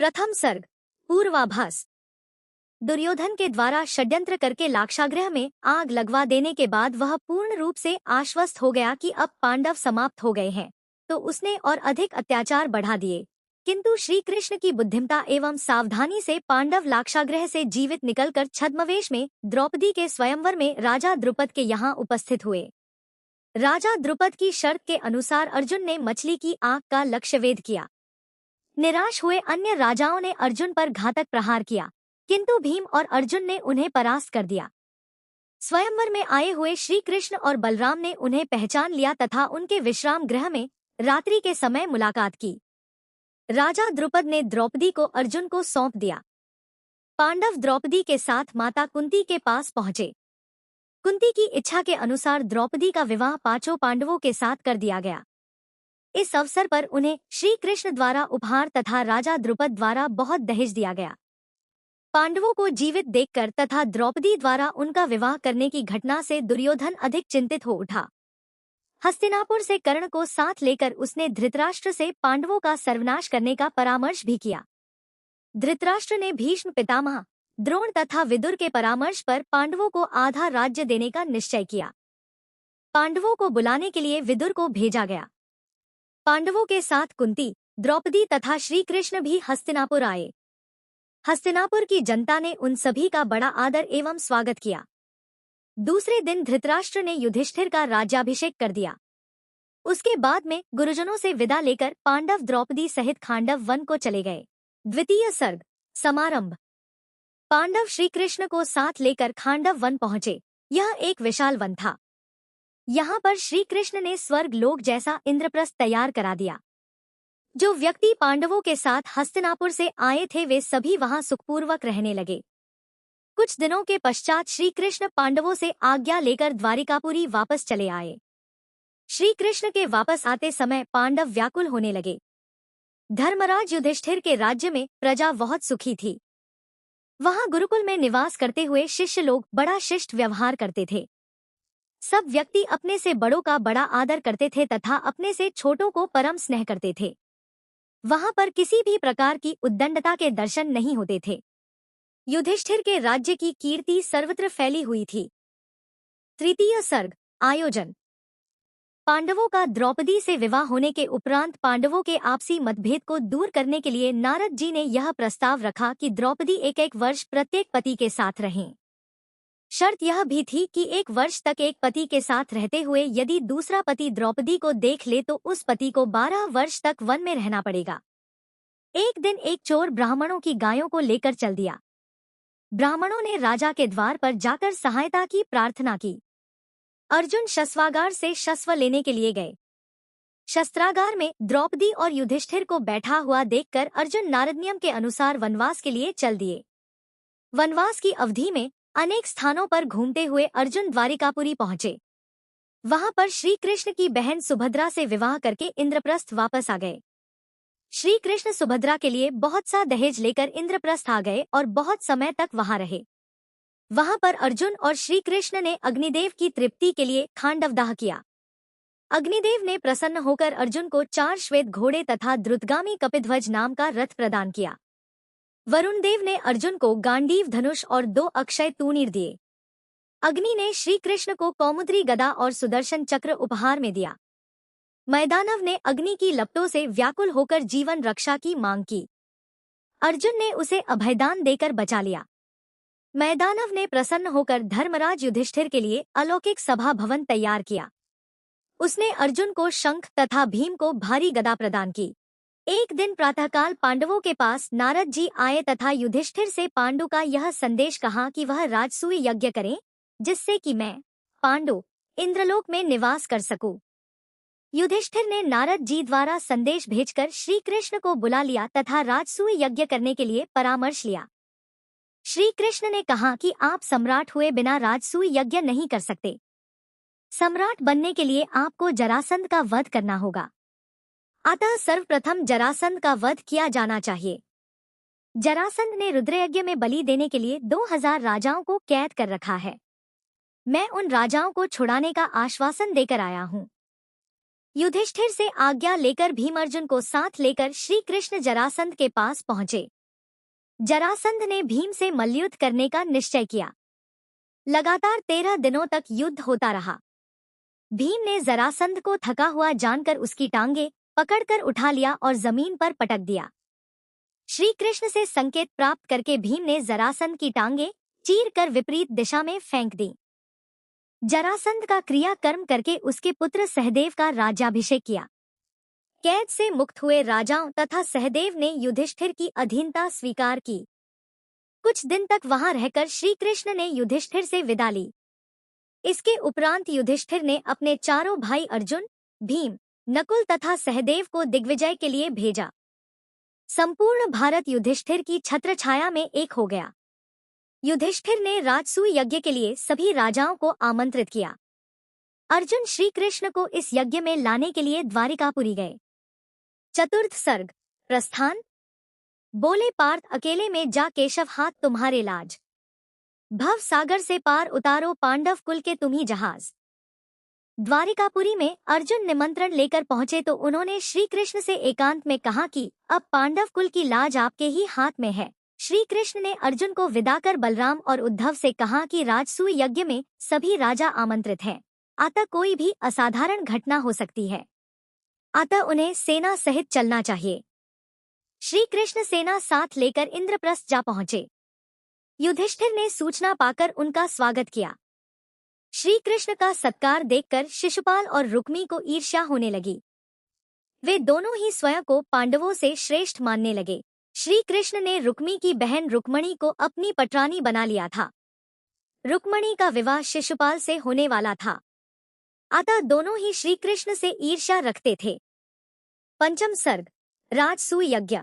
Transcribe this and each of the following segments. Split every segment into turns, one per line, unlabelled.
प्रथम सर्ग पूर्वाभास। दुर्योधन के द्वारा षड्यंत्र करके लाक्षागृह में आग लगवा देने के बाद वह पूर्ण रूप से आश्वस्त हो गया कि अब पांडव समाप्त हो गए हैं, तो उसने और अधिक अत्याचार बढ़ा दिए। किंतु श्री कृष्ण की बुद्धिमता एवं सावधानी से पांडव लाक्षागृह से जीवित निकलकर छद्मवेश में द्रौपदी के स्वयंवर में राजा द्रुपद के यहाँ उपस्थित हुए। राजा द्रुपद की शर्त के अनुसार अर्जुन ने मछली की आंख का लक्ष्यभेद किया। निराश हुए अन्य राजाओं ने अर्जुन पर घातक प्रहार किया, किंतु भीम और अर्जुन ने उन्हें परास्त कर दिया। स्वयंवर में आए हुए श्री कृष्ण और बलराम ने उन्हें पहचान लिया तथा उनके विश्राम गृह में रात्रि के समय मुलाकात की। राजा द्रुपद ने द्रौपदी को अर्जुन को सौंप दिया। पांडव द्रौपदी के साथ माता कुंती के पास पहुंचे। कुंती की इच्छा के अनुसार द्रौपदी का विवाह पांचों पांडवों के साथ कर दिया गया। इस अवसर पर उन्हें श्री कृष्ण द्वारा उपहार तथा राजा द्रुपद द्वारा बहुत दहेज दिया गया। पांडवों को जीवित देखकर तथा द्रौपदी द्वारा उनका विवाह करने की घटना से दुर्योधन अधिक चिंतित हो उठा। हस्तिनापुर से कर्ण को साथ लेकर उसने धृतराष्ट्र से पांडवों का सर्वनाश करने का परामर्श भी किया। धृतराष्ट्र ने भीष्म पितामह, द्रोण तथा विदुर के परामर्श पर पांडवों को आधा राज्य देने का निश्चय किया। पांडवों को बुलाने के लिए विदुर को भेजा गया। पांडवों के साथ कुंती, द्रौपदी तथा श्री कृष्ण भी हस्तिनापुर आए। हस्तिनापुर की जनता ने उन सभी का बड़ा आदर एवं स्वागत किया। दूसरे दिन धृतराष्ट्र ने युधिष्ठिर का राज्याभिषेक कर दिया। उसके बाद में गुरुजनों से विदा लेकर पांडव द्रौपदी सहित खांडव वन को चले गए। द्वितीय सर्ग समारंभ। पांडव श्री कृष्ण को साथ लेकर खांडव वन पहुंचे। यह एक विशाल वन था। यहाँ पर श्री कृष्ण ने स्वर्ग लोक जैसा इंद्रप्रस्थ तैयार करा दिया। जो व्यक्ति पांडवों के साथ हस्तिनापुर से आए थे वे सभी वहां सुखपूर्वक रहने लगे। कुछ दिनों के पश्चात श्री कृष्ण पांडवों से आज्ञा लेकर द्वारिकापुरी वापस चले आए। श्री कृष्ण के वापस आते समय पांडव व्याकुल होने लगे। धर्मराज युधिष्ठिर के राज्य में प्रजा बहुत सुखी थी। वहां गुरुकुल में निवास करते हुए शिष्य लोग बड़ा शिष्ट व्यवहार करते थे। सब व्यक्ति अपने से बड़ों का बड़ा आदर करते थे तथा अपने से छोटों को परम स्नेह करते थे। वहां पर किसी भी प्रकार की उद्दंडता के दर्शन नहीं होते थे। युधिष्ठिर के राज्य की कीर्ति सर्वत्र फैली हुई थी। तृतीय सर्ग आयोजन। पांडवों का द्रौपदी से विवाह होने के उपरांत पांडवों के आपसी मतभेद को दूर करने के लिए नारद जी ने यह प्रस्ताव रखा कि द्रौपदी एक वर्ष प्रत्येक पति के साथ रहें। शर्त यह भी थी कि 1 वर्ष तक एक पति के साथ रहते हुए यदि दूसरा पति द्रौपदी को देख ले तो उस पति को 12 वर्ष तक वन में रहना पड़ेगा। एक दिन एक चोर ब्राह्मणों की गायों को लेकर चल दिया। ब्राह्मणों ने राजा के द्वार पर जाकर सहायता की प्रार्थना की। अर्जुन शस्त्रागार से शस्त्र लेने के लिए गए। शस्त्रागार में द्रौपदी और युधिष्ठिर को बैठा हुआ देखकर अर्जुन नारद नियम के अनुसार वनवास के लिए चल दिए। वनवास की अवधि में अनेक स्थानों पर घूमते हुए अर्जुन द्वारिकापुरी पहुंचे। वहां पर श्री कृष्ण की बहन सुभद्रा से विवाह करके इंद्रप्रस्थ वापस आ गए। श्री कृष्ण सुभद्रा के लिए बहुत सा दहेज लेकर इंद्रप्रस्थ आ गए और बहुत समय तक वहां रहे। वहां पर अर्जुन और श्री कृष्ण ने अग्निदेव की तृप्ति के लिए खांडवदाह किया। अग्निदेव ने प्रसन्न होकर अर्जुन को 4 श्वेत घोड़े तथा द्रुतगामी कपिध्वज नाम का रथ प्रदान किया। वरुण देव ने अर्जुन को गांडीव धनुष और 2 अक्षय तूणीर दिए। अग्नि ने श्री कृष्ण को कौमुद्री गदा और सुदर्शन चक्र उपहार में दिया। मैदानव ने अग्नि की लपटों से व्याकुल होकर जीवन रक्षा की मांग की। अर्जुन ने उसे अभयदान देकर बचा लिया। मैदानव ने प्रसन्न होकर धर्मराज युधिष्ठिर के लिए अलौकिक सभा भवन तैयार किया। उसने अर्जुन को शंख तथा भीम को भारी गदा प्रदान की। एक दिन प्रातःकाल पांडवों के पास नारद जी आए तथा युधिष्ठिर से पांडु का यह संदेश कहा कि वह राजसूय यज्ञ करें, जिससे कि मैं पांडु इंद्रलोक में निवास कर सकूं। युधिष्ठिर ने नारद जी द्वारा संदेश भेजकर श्री कृष्ण को बुला लिया तथा राजसूय यज्ञ करने के लिए परामर्श लिया। श्री कृष्ण ने कहा कि आप सम्राट हुए बिना राजसूय यज्ञ नहीं कर सकते। सम्राट बनने के लिए आपको जरासंध का वध करना होगा। अतः सर्वप्रथम जरासंध का वध किया जाना चाहिए। जरासंध ने रुद्रयज्ञ में बलि देने के लिए 2000 राजाओं को कैद कर रखा है। मैं उन राजाओं को छुड़ाने का आश्वासन देकर आया हूँ। युधिष्ठिर से आज्ञा लेकर भीम अर्जुन को साथ लेकर श्री कृष्ण जरासंध के पास पहुंचे। जरासंध ने भीम से मल्लयुद्ध करने का निश्चय किया। लगातार 13 दिनों तक युद्ध होता रहा। भीम ने जरासंध को थका हुआ जानकर उसकी टांगे पकड़कर उठा लिया और जमीन पर पटक दिया। श्री कृष्ण से संकेत प्राप्त करके भीम ने जरासंध की टांगे चीर कर विपरीत दिशा में फेंक दी। जरासंध का क्रियाकर्म करके उसके पुत्र सहदेव का राज्याभिषेक किया। कैद से मुक्त हुए राजाओं तथा सहदेव ने युधिष्ठिर की अधीनता स्वीकार की। कुछ दिन तक वहां रहकर श्री कृष्ण ने युधिष्ठिर से विदा ली। इसके उपरांत युधिष्ठिर ने अपने चारों भाई अर्जुन, भीम, नकुल तथा सहदेव को दिग्विजय के लिए भेजा। संपूर्ण भारत युधिष्ठिर की छत्रछाया में एक हो गया। युधिष्ठिर ने राजसूय यज्ञ के लिए सभी राजाओं को आमंत्रित किया। अर्जुन श्री कृष्ण को इस यज्ञ में लाने के लिए द्वारिकापुरी गए। चतुर्थ सर्ग। प्रस्थान। बोले पार्थ अकेले में जा केशव हाथ तुम्हारे लाज। भव सागर से पार उतारो पांडव कुल के तुम्ही जहाज। द्वारिकापुरी में अर्जुन निमंत्रण लेकर पहुंचे तो उन्होंने श्री कृष्ण से एकांत में कहा कि अब पांडव कुल की लाज आपके ही हाथ में है। श्री कृष्ण ने अर्जुन को विदा कर बलराम और उद्धव से कहा कि राजसूय यज्ञ में सभी राजा आमंत्रित हैं, अतः कोई भी असाधारण घटना हो सकती है, अतः उन्हें सेना सहित चलना चाहिए। श्री कृष्ण सेना साथ लेकर इंद्रप्रस्थ जा पहुंचे। युधिष्ठिर ने सूचना पाकर उनका स्वागत किया। श्री कृष्ण का सत्कार देखकर शिशुपाल और रुक्मी को ईर्ष्या होने लगी। वे दोनों ही स्वयं को पांडवों से श्रेष्ठ मानने लगे। श्री कृष्ण ने रुक्मी की बहन रुक्मणी को अपनी पटरानी बना लिया था। रुक्मणी का विवाह शिशुपाल से होने वाला था, अतः दोनों ही श्री कृष्ण से ईर्ष्या रखते थे। पंचम सर्ग। राजसूय यज्ञ।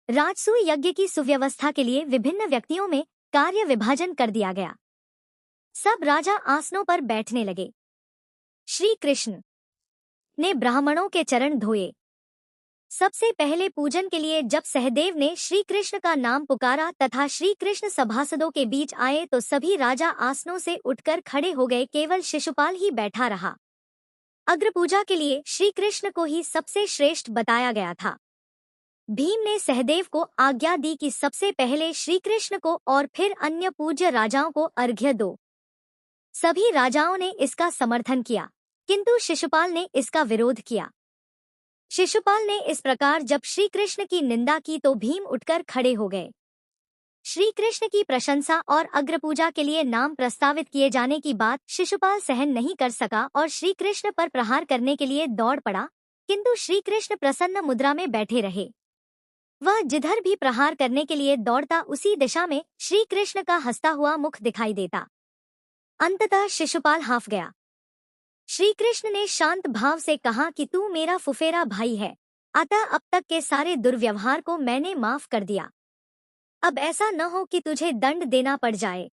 राजसूय यज्ञ की सुव्यवस्था के लिए विभिन्न व्यक्तियों में कार्य विभाजन कर दिया गया। सब राजा आसनों पर बैठने लगे। श्री कृष्ण ने ब्राह्मणों के चरण धोए। सबसे पहले पूजन के लिए जब सहदेव ने श्री कृष्ण का नाम पुकारा तथा श्री कृष्ण सभासदों के बीच आए तो सभी राजा आसनों से उठकर खड़े हो गए, केवल शिशुपाल ही बैठा रहा। अग्र पूजा के लिए श्री कृष्ण को ही सबसे श्रेष्ठ बताया गया था। भीम ने सहदेव को आज्ञा दी कि सबसे पहले श्री कृष्ण को और फिर अन्य पूज्य राजाओं को अर्घ्य दो। सभी राजाओं ने इसका समर्थन किया, किंतु शिशुपाल ने इसका विरोध किया। शिशुपाल ने इस प्रकार जब श्री कृष्ण की निंदा की तो भीम उठकर खड़े हो गए। श्री कृष्ण की प्रशंसा और अग्रपूजा के लिए नाम प्रस्तावित किए जाने की बात शिशुपाल सहन नहीं कर सका और श्री कृष्ण पर प्रहार करने के लिए दौड़ पड़ा, किंतु श्री कृष्ण प्रसन्न मुद्रा में बैठे रहे। वह जिधर भी प्रहार करने के लिए दौड़ता उसी दिशा में श्री कृष्ण का हंसता हुआ मुख दिखाई देता। अंततः शिशुपाल हाफ गया। श्री कृष्ण ने शांत भाव से कहा कि तू मेरा फुफेरा भाई है, अतः अब तक के सारे दुर्व्यवहार को मैंने माफ कर दिया। अब ऐसा न हो कि तुझे दंड देना पड़ जाए।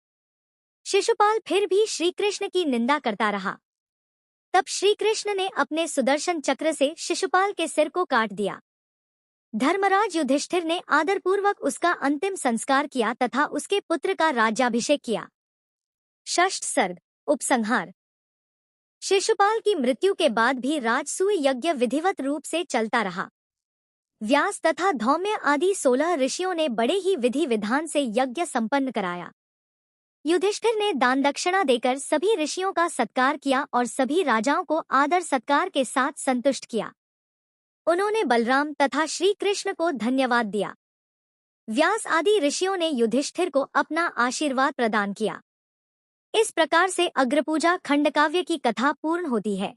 शिशुपाल फिर भी श्री कृष्ण की निंदा करता रहा। तब श्री कृष्ण ने अपने सुदर्शन चक्र से शिशुपाल के सिर को काट दिया। धर्मराज युधिष्ठिर ने आदरपूर्वक उसका अंतिम संस्कार किया तथा उसके पुत्र का राज्याभिषेक किया। षष्ठ सर्ग। उपसंहार। शिशुपाल की मृत्यु के बाद भी राजसूय यज्ञ विधिवत रूप से चलता रहा। व्यास तथा धौम्य आदि 16 ऋषियों ने बड़े ही विधि विधान से यज्ञ संपन्न कराया। युधिष्ठिर ने दान दक्षिणा देकर सभी ऋषियों का सत्कार किया और सभी राजाओं को आदर सत्कार के साथ संतुष्ट किया। उन्होंने बलराम तथा श्री कृष्ण को धन्यवाद दिया। व्यास आदि ऋषियों ने युधिष्ठिर को अपना आशीर्वाद प्रदान किया। इस प्रकार से अग्रपूजा खंडकाव्य की कथा पूर्ण होती है।